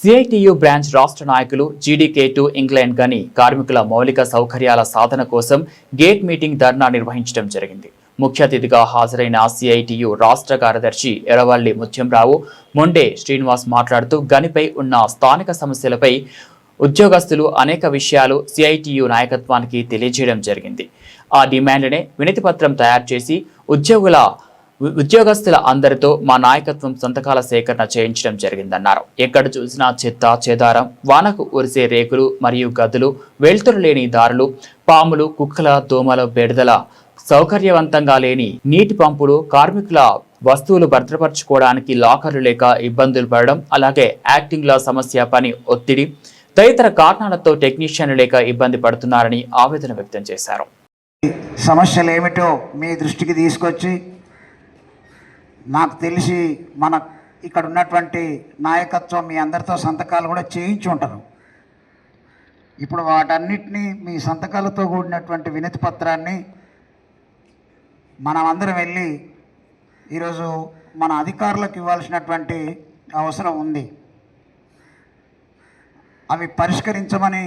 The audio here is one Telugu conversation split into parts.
సిఐటియు బ్రాంచ్ రాష్ట్ర నాయకులు జీడీకే2 ఇంగ్లాండ్ గని కార్మికుల మౌలిక సౌకర్యాల సాధన కోసం గేట్ మీటింగ్ ధర్నా నిర్వహించడం జరిగింది. ముఖ్య అతిథిగా హాజరైన సిఐటియు రాష్ట్ర కార్యదర్శి ఎరవల్లి ముత్యంరావు మొండే శ్రీనివాస్ మాట్లాడుతూ గనిపై ఉన్న స్థానిక సమస్యలపై ఉద్యోగస్తులు అనేక విషయాలు సిఐటియు నాయకత్వానికి తెలియజేయడం జరిగింది. ఆ డిమాండ్నే వినతిపత్రం తయారు చేసి ఉద్యోగస్తుల అందరితో మా నాయకత్వం సంతకాల సేకరణ చేయించడం జరిగిందన్నారు. ఎక్కడ చూసినా చెత్త చెదారం, వానకు ఉరిసే రేకులు మరియు గదులు, వెలుతురు లేని దారులు, పాములు, కుక్కల, దోమల బెడదల, సౌకర్యవంతంగా లేని నీటి పంపులు, కార్మికుల వస్తువులు భద్రపరచుకోవడానికి లాకర్లు లేక ఇబ్బందులు పడడం, అలాగే యాక్టింగ్ల సమస్య, పని ఒత్తిడి తదితర కారణాలతో టెక్నీషియన్లు లేక ఇబ్బంది పడుతున్నారని ఆవేదన వ్యక్తం చేశారు. సమస్యలు ఏమిటో మీ దృష్టికి తీసుకొచ్చి నాకు తెలిసి మన ఇక్కడ ఉన్నటువంటి నాయకత్వం మీ అందరితో సంతకాలు కూడా చేయించి ఉంటారు. ఇప్పుడు వాటన్నిటినీ మీ సంతకాలతో కూడినటువంటి వినతి పత్రాన్ని మనం అందరం వెళ్ళి ఈరోజు మన అధికారులకు ఇవ్వాల్సినటువంటి అవసరం ఉంది. అవి పరిష్కరించమని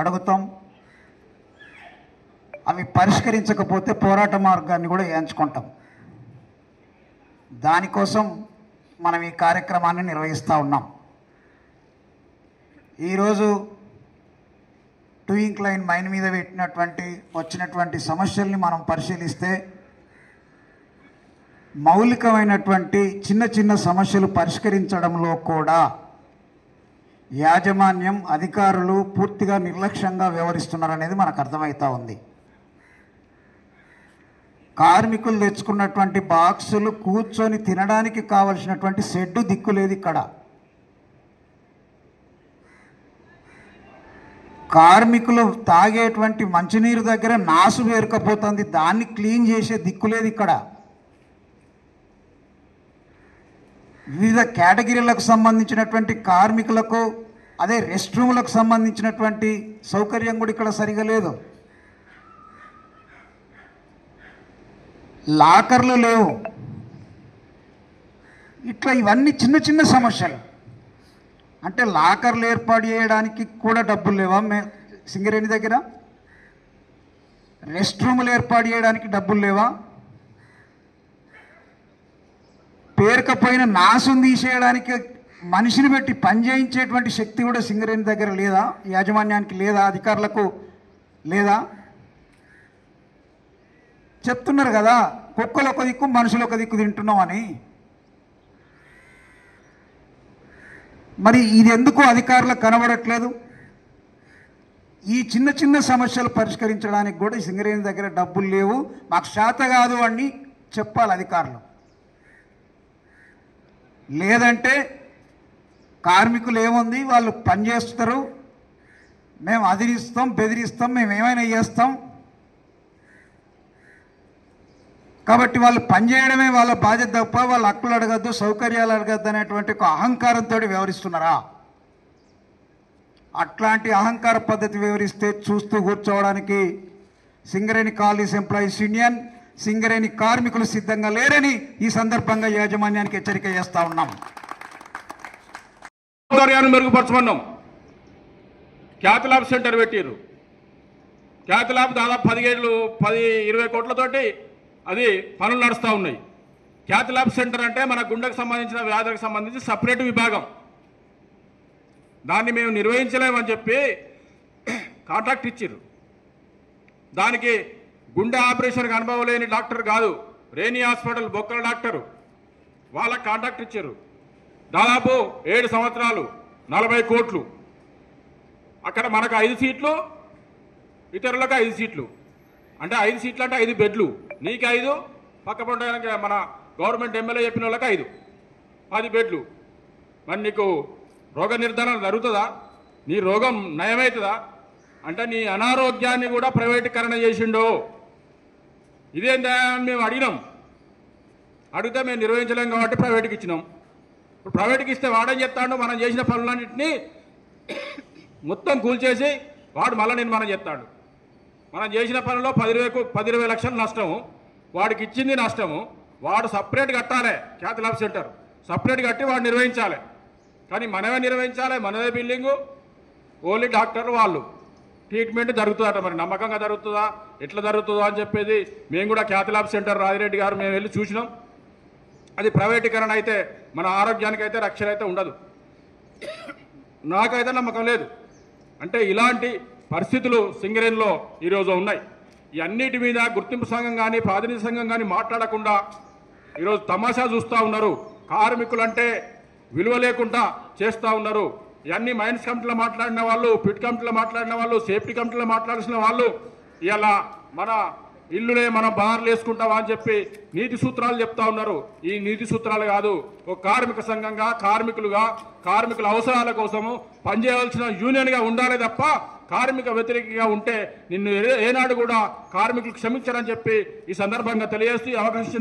అడుగుతాం. అవి పరిష్కరించకపోతే పోరాట మార్గాన్ని కూడా ఎంచుకుంటాం. దానికోసం మనం ఈ కార్యక్రమాన్ని నిర్వహిస్తూ ఉన్నాం. ఈరోజు టూయింగ్ లైన్ మైన్ మీద వచ్చినటువంటి సమస్యల్ని మనం పరిశీలిస్తే మౌలికమైనటువంటి చిన్న చిన్న సమస్యలు పరిష్కరించడంలో కూడా యాజమాన్యం, అధికారులు పూర్తిగా నిర్లక్ష్యంగా వ్యవహరిస్తున్నారనేది మనకు అర్థమవుతూ ఉంది. కార్మికులు తెచ్చుకున్నటువంటి బాక్సులు కూర్చొని తినడానికి కావలసినటువంటి షెడ్డు దిక్కులేదు. ఇక్కడ కార్మికులు తాగేటువంటి మంచినీరు దగ్గర నాసు పేరుకపోతుంది, దాన్ని క్లీన్ చేసే దిక్కులేదు. ఇక్కడ వివిధ కేటగిరీలకు సంబంధించినటువంటి కార్మికులకు అదే రెస్ట్ రూములకు సంబంధించినటువంటి సౌకర్యం కూడా ఇక్కడ సరిగా లేదు. లాకర్లు లేవు. ఇట్లా ఇవన్నీ చిన్న చిన్న సమస్యలు. అంటే లాకర్లు ఏర్పాటు చేయడానికి కూడా డబ్బులు లేవా సింగరేణి దగ్గర? రెస్ట్ రూములు ఏర్పాటు చేయడానికి డబ్బులు లేవా? పేరుకపోయిన నాసును తీసేయడానికి మనిషిని పెట్టి పని చేయించేటువంటి శక్తి కూడా సింగరేణి దగ్గర లేదా? యాజమాన్యానికి లేదా? అధికారులకు లేదా? చెప్తున్నారు కదా, కుక్కలు ఒక దిక్కు మనుషులు ఒక దిక్కు తింటున్నామని. మరి ఇది ఎందుకు అధికారులకు కనబడట్లేదు? ఈ చిన్న చిన్న సమస్యలు పరిష్కరించడానికి కూడా సింగరేణి దగ్గర డబ్బులు లేవు, మాకు శాత కాదు అని చెప్పాలి అధికారులు. లేదంటే కార్మికులు ఏముంది, వాళ్ళు పని చేస్తారు, మేము అదిరిస్తాం, బెదిరిస్తాం, మేము ఏమైనా చేస్తాం, కాబట్టి వాళ్ళు పనిచేయడమే వాళ్ళ బాధ్యత తప్ప వాళ్ళ హక్కులు అడగద్దు, సౌకర్యాలు అడగద్దు అనేటువంటి ఒక అహంకారంతో వ్యవహరిస్తున్నారా? అట్లాంటి అహంకార పద్ధతి వ్యవహరిస్తే చూస్తూ కూర్చోవడానికి Singareni colonies employees union, Singareni కార్మికులు సిద్ధంగా లేరని ఈ సందర్భంగా యాజమాన్యానికి హెచ్చరిక చేస్తూ ఉన్నాం. సౌకర్యాన్ని మెరుగుపరచమన్నాం. ఖ్యాతి ల్యాబ్ సెంటర్ పెట్టారు. ఖ్యాతి ల్యాబ్ దాదాపు 10-20 కోట్లతోటి అది పనులు నడుస్తూ ఉన్నాయి. ఖ్యాతి ల్యాబ్ సెంటర్ అంటే మన గుండెకు సంబంధించిన వ్యాధులకు సంబంధించి సపరేట్ విభాగం. దాన్ని మేము నిర్వహించలేమని చెప్పి కాంట్రాక్ట్ ఇచ్చారు. దానికి గుండె ఆపరేషన్కి అనుభవం లేని డాక్టర్ కాదు, రేణి హాస్పిటల్ బొక్కల డాక్టరు, వాళ్ళకి కాంట్రాక్ట్ ఇచ్చారు. దాదాపు 7 సంవత్సరాలు 40 కోట్లు. అక్కడ మనకు 5 సీట్లు, ఇతరులకు 5 సీట్లు. అంటే 5 సీట్లు అంటే 5 బెడ్లు, నీకు 5, పక్క పంట మన గవర్నమెంట్ ఎమ్మెల్యే చెప్పిన వాళ్ళకి 5, 10 బెడ్లు. మరి నీకు రోగ నిర్ధారణ జరుగుతుందా? నీ రోగం నయమవుతుందా? అంటే నీ అనారోగ్యాన్ని కూడా ప్రైవేటీకరణ చేసిండో. ఇదేందా అని మేము అడిగినాం. అడిగితే మేము నిర్వహించలేం కాబట్టి ప్రైవేట్కి ఇచ్చినాం. ఇప్పుడు ప్రైవేట్కి ఇస్తే వాడేం చెప్తాడు, మనం చేసిన పనులన్నింటినీ మొత్తం కూల్చేసి వాడు మళ్ళీ నిర్మాణం చేస్తాడు. మనం చేసిన పనిలో 10-20 లక్షలు నష్టము, వాడికి ఇచ్చింది నష్టము. వాడు సపరేట్ కట్టాలి. ఖ్యాతి ల్యాబ్ సెంటర్ సపరేట్ కట్టి వాడు నిర్వహించాలి. కానీ మనమే నిర్వహించాలి, మనదే బిల్డింగు, ఓన్లీ డాక్టర్ వాళ్ళు ట్రీట్మెంట్ జరుగుతుందట. మరి నమ్మకంగా జరుగుతుందా, ఎట్లా జరుగుతుందో అని చెప్పేది మేము కూడా క్యాథలాబ్ సెంటర్ రాజిరెడ్డి గారు మేము వెళ్ళి చూసినాం. అది ప్రైవేటీకరణ అయితే మన ఆరోగ్యానికి అయితే రక్షణ అయితే ఉండదు. నాకైతే నమ్మకం లేదు. అంటే ఇలాంటి పరిస్థితులు సింగరేణిలో ఈరోజు ఉన్నాయి. ఈ అన్నిటి మీద గుర్తింపు సంఘం కానీ ప్రాతినిధ్య సంఘం కానీ మాట్లాడకుండా ఈరోజు తమాషా చూస్తూ ఉన్నారు. కార్మికులంటే విలువ లేకుండా చేస్తూ ఉన్నారు. ఇవన్నీ మైన్స్ కమిటీలో మాట్లాడిన వాళ్ళు, పిట్ కమిటీలో మాట్లాడిన వాళ్ళు, సేఫ్టీ కమిటీలో మాట్లాడాల్సిన వాళ్ళు ఇలా మన ఇల్లులే మనం బార్లు వేసుకుంటామా అని చెప్పి నీతి సూత్రాలు చెప్తా ఉన్నారు. ఈ నీతి సూత్రాలు కాదు, ఒక కార్మిక సంఘంగా కార్మికులుగా కార్మికుల అవసరాల కోసము పనిచేయవలసిన యూనియన్గా ఉండాలి తప్ప కార్మిక వ్యతిరేకంగా ఉంటే నిన్ను ఏనాడు కూడా కార్మికులు క్షమించారని చెప్పి ఈ సందర్భంగా తెలియజేస్తూ అవకాశం